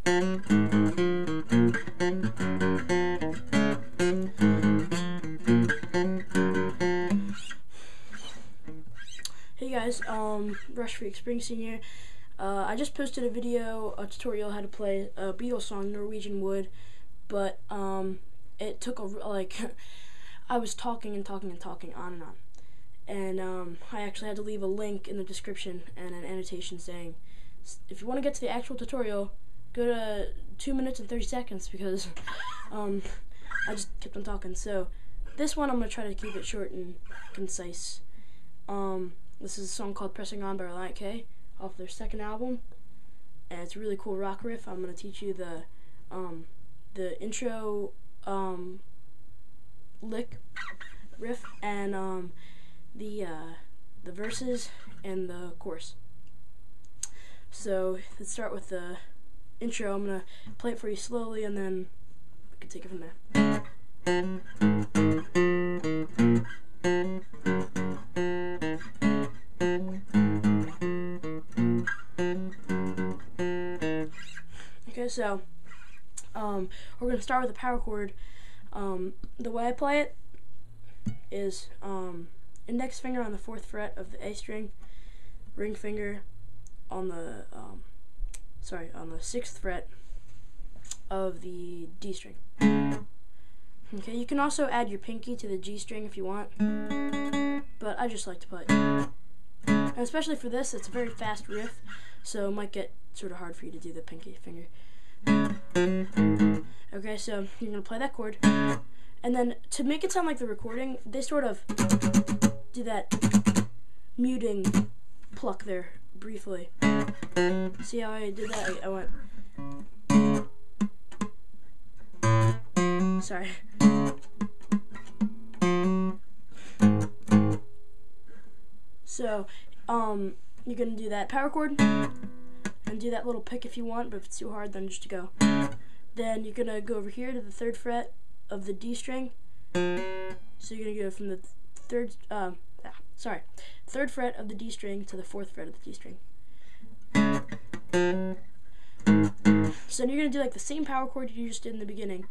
Hey guys, Rush Freak Springsteen here. I just posted a tutorial how to play a Beatles song, Norwegian Wood, but it took I was talking and talking and talking on and on, and I actually had to leave a link in the description and an annotation saying, if you want to get to the actual tutorial, go to 2 minutes and 30 seconds because I just kept on talking. So this one I'm going to try to keep it short and concise. This is a song called Pressing On by Relient K off their second album, and it's a really cool rock riff. I'm going to teach you the intro lick riff and the verses and the chorus. So let's start with the intro. I'm going to play it for you slowly and then we can take it from there. Okay, so we're going to start with the power chord. The way I play it is index finger on the 4th fret of the A string, ring finger on the on the 6th fret of the D string. Okay, you can also add your pinky to the G string if you want, but I just like to play it. And especially for this, it's a very fast riff, so it might get sort of hard for you to do the pinky finger. Okay, so you're going to play that chord, and then to make it sound like the recording, they sort of do that muting pluck there briefly. See how I did that? I went... Sorry. So, you're going to do that power chord, and do that little pick if you want, but if it's too hard, then just go. Then you're going to go over here to the 3rd fret of the D string. So you're going to go from the 3rd fret of the D string to the 4th fret of the D string. So then you're going to do like the same power chord you just did in the beginning,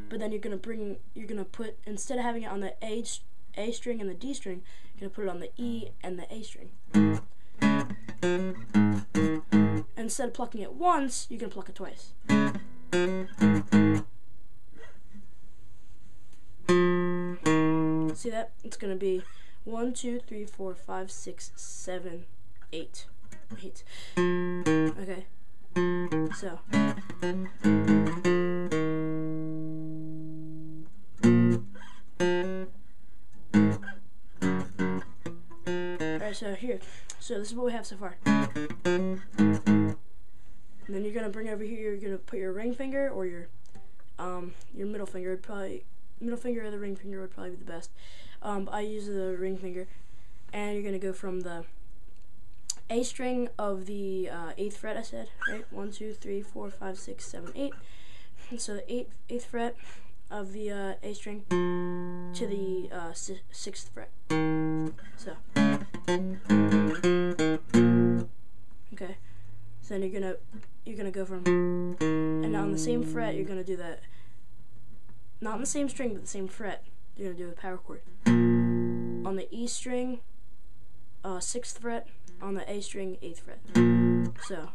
but then you're going to put, instead of having it on the A string and the D string, you're going to put it on the E and the A string. And instead of plucking it once, you can pluck it twice. See that? It's going to be 1, 2, 3, 4, 5, 6, 7, 8. 8. Okay. So. Alright, so here. So this is what we have so far. And then you're gonna bring over here. You're gonna put your ring finger or your middle finger. Middle finger or the ring finger would probably be the best. I use the ring finger, and you're gonna go from the A string of the 8th fret. I said right. 1, 2, 3, 4, 5, 6, 7, 8. And so the 8th fret of the A string to the 6th fret. So. Okay, so then you're gonna go from, and on the same fret you're gonna do that, not on the same string but the same fret, you're gonna do a power chord. On the E string, 6th fret, on the A string, 8th fret. So,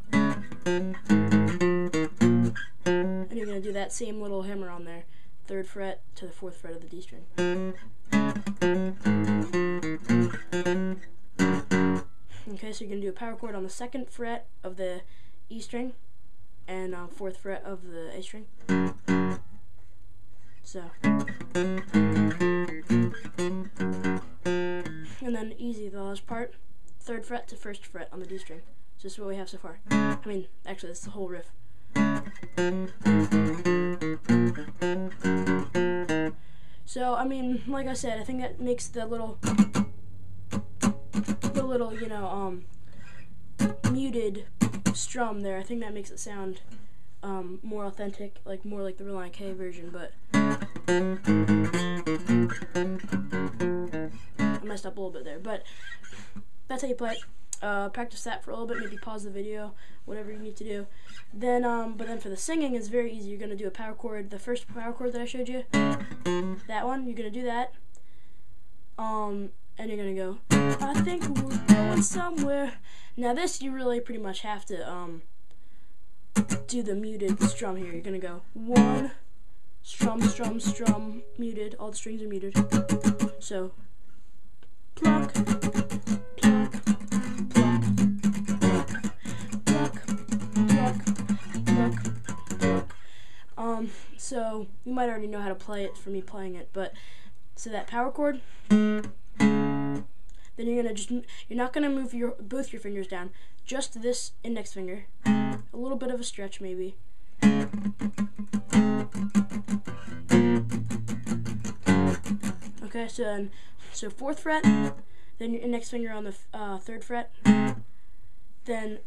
and you're gonna do that same little hammer on there, 3rd fret to the 4th fret of the D string. Okay, so you're going to do a power chord on the 2nd fret of the E string and 4th fret of the A string. So. And then easy, the last part, 3rd fret to 1st fret on the D string. So this is what we have so far. I mean, actually, that's the whole riff. So, I mean, like I said, I think that makes the little, you know, muted strum there. I think that makes it sound more authentic, like more like the Relient K version, but I messed up a little bit there. But that's how you play it. practice that for a little bit, maybe pause the video, whatever you need to do. Then, but then for the singing, it's very easy. You're gonna do a power chord, the first power chord that I showed you, that one. You're gonna do that, and you're gonna go, I think we're going somewhere. Now this, you really pretty much have to do the muted strum here. You're gonna go 1, strum, strum, strum, muted. All the strings are muted. So pluck, pluck, pluck, pluck, pluck, pluck, pluck. So you might already know how to play it for me playing it, but so that power chord, then you're not gonna move both your fingers down, just this index finger, a little bit of a stretch maybe. Okay, so 4th fret, then your index finger on the 3rd fret, then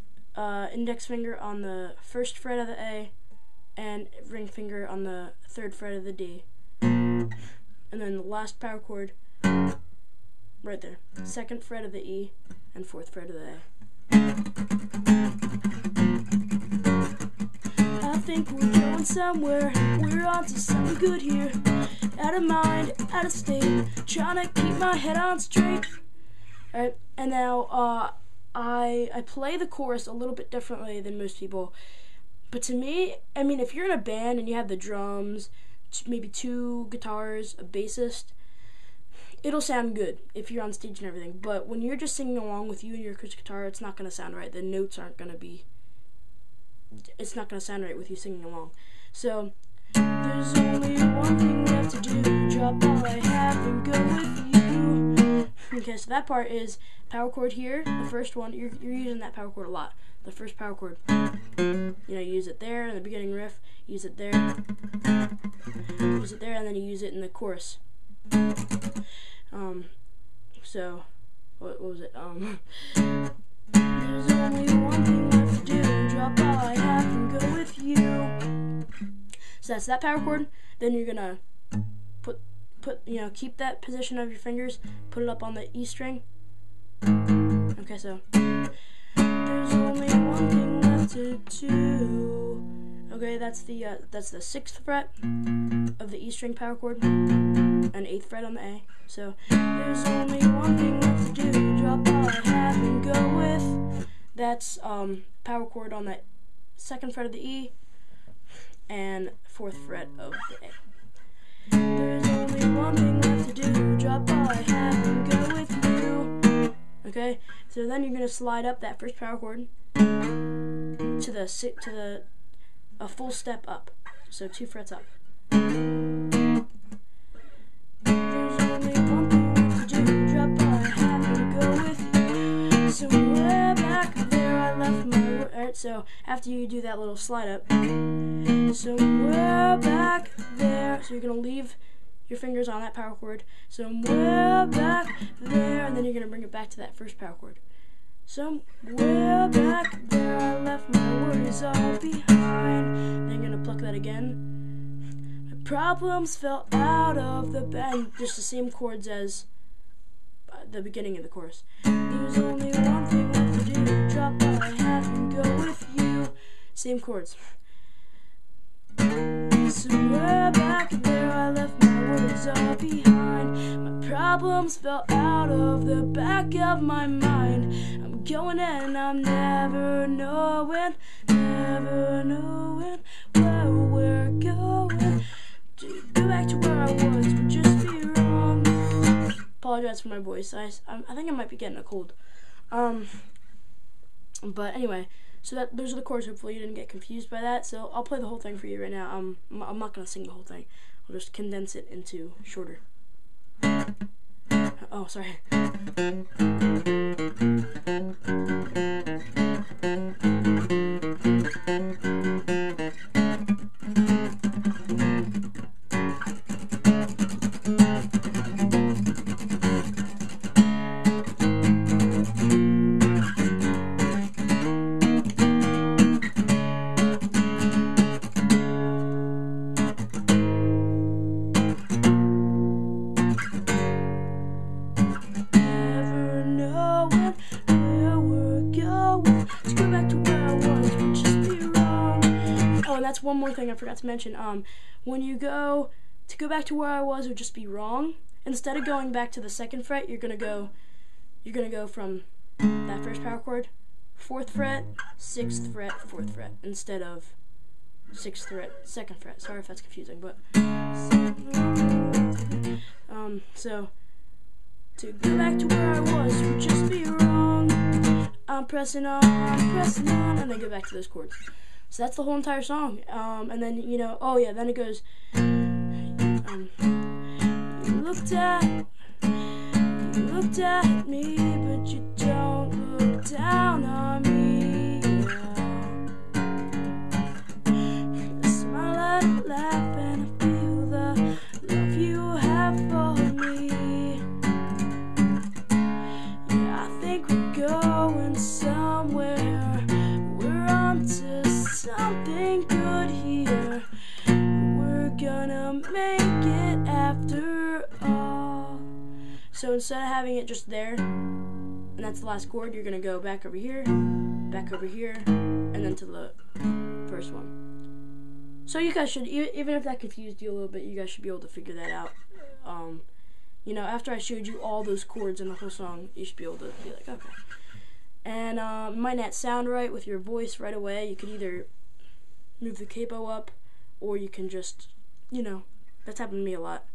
index finger on the 1st fret of the A, and ring finger on the 3rd fret of the D, and then the last power chord right there, 2nd fret of the E and 4th fret of the A. I think we're going somewhere, we're on to something good here. Out of mind, out of state, trying to keep my head on straight. Alright, and now I play the chorus a little bit differently than most people. But to me, I mean, if you're in a band and you have the drums, maybe 2 guitars, a bassist, it'll sound good if you're on stage and everything. But when you're just singing along with you and your acoustic guitar, it's not going to sound right. The notes aren't going to be, it's not going to sound right with you singing along. So there's only one thing left to do, drop all I have and go with you. Okay, so that part is power chord here, the first one. You're using that power chord a lot. The first power chord, you use it there in the beginning riff, use it there, and then you use it in the chorus. So what was it? There's only one thing left to do, drop all I have and go with you. So that's that power chord. Then you're gonna keep that position of your fingers, put it up on the E string. Okay, so there's only one thing left to do. Okay, that's the 6th fret of the E string power chord, and 8th fret on the A. So there's only one thing left to do, drop all I have and go with. That's power chord on the 2nd fret of the E and 4th fret of the A. There's only one thing left to do, drop all I have and go with you. Okay, so then you're gonna slide up that first power chord to a full step up, so 2 frets up. There's only one thing left to do, drop all I have and go with you. Somewhere back there I left my word. Alright, so after you do that little slide up, somewhere back there, so you're gonna leave your fingers on that power chord, somewhere back there, and then you're gonna bring it back to that first power chord. Somewhere back there I left my worries all behind. Then you're gonna pluck that again. My problems fell out of the band. Just the same chords as the beginning of the chorus. There's only one thing left to do, drop all I have and go with you. Same chords. Somewhere back there I left my worries all behind. My problems fell out of the back of my mind. I'm going and I'm never knowing where we're going. To go back to where I was would just be wrong. Apologize for my voice. I think I might be getting a cold. But anyway. So those are the chords. Hopefully you didn't get confused by that. So I'll play the whole thing for you right now. I'm not going to sing the whole thing. I'll just condense it into shorter. Oh, sorry. Never knowing where we're Oh, and that's one more thing I forgot to mention. When you go back to where I was would just be wrong. Instead of going back to the 2nd fret, you're gonna go from that first power chord, 4th fret, 6th fret, 4th fret, instead of 6th fret, 2nd fret. Sorry if that's confusing, but so to go back to where I was would just be wrong. I'm pressing on, and then go back to those chords. So that's the whole entire song. And then then it goes. You looked at me, but you don't look down on me. I smile and laugh, and I feel the love you have for me. Yeah, I think we're going somewhere. We're on to something good here. We're gonna make it after all. So instead of having it just there, and that's the last chord, you're gonna go back over here, and then to the first one. So you guys should, even if that confused you a little bit, you guys should be able to figure that out. After I showed you all those chords in the whole song, you should be able to be like, okay. And it might not sound right with your voice right away. You could either move the capo up, or you can just, that's happened to me a lot.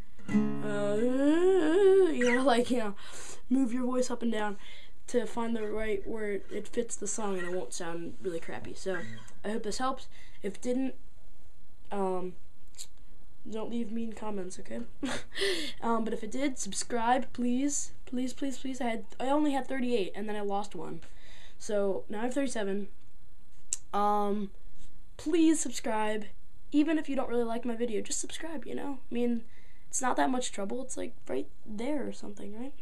Move your voice up and down to find the right where it fits the song and it won't sound really crappy. So I hope this helps. If it didn't, don't leave mean comments, okay? But if it did, subscribe, please. Please, please, please. I only had 38 and then I lost one. So now I have 37. Please subscribe. Even if you don't really like my video, just subscribe, I mean, it's not that much trouble. It's like right there or something, right?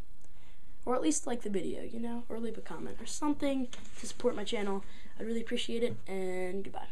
Or at least like the video, or leave a comment or something to support my channel. I'd really appreciate it, and goodbye.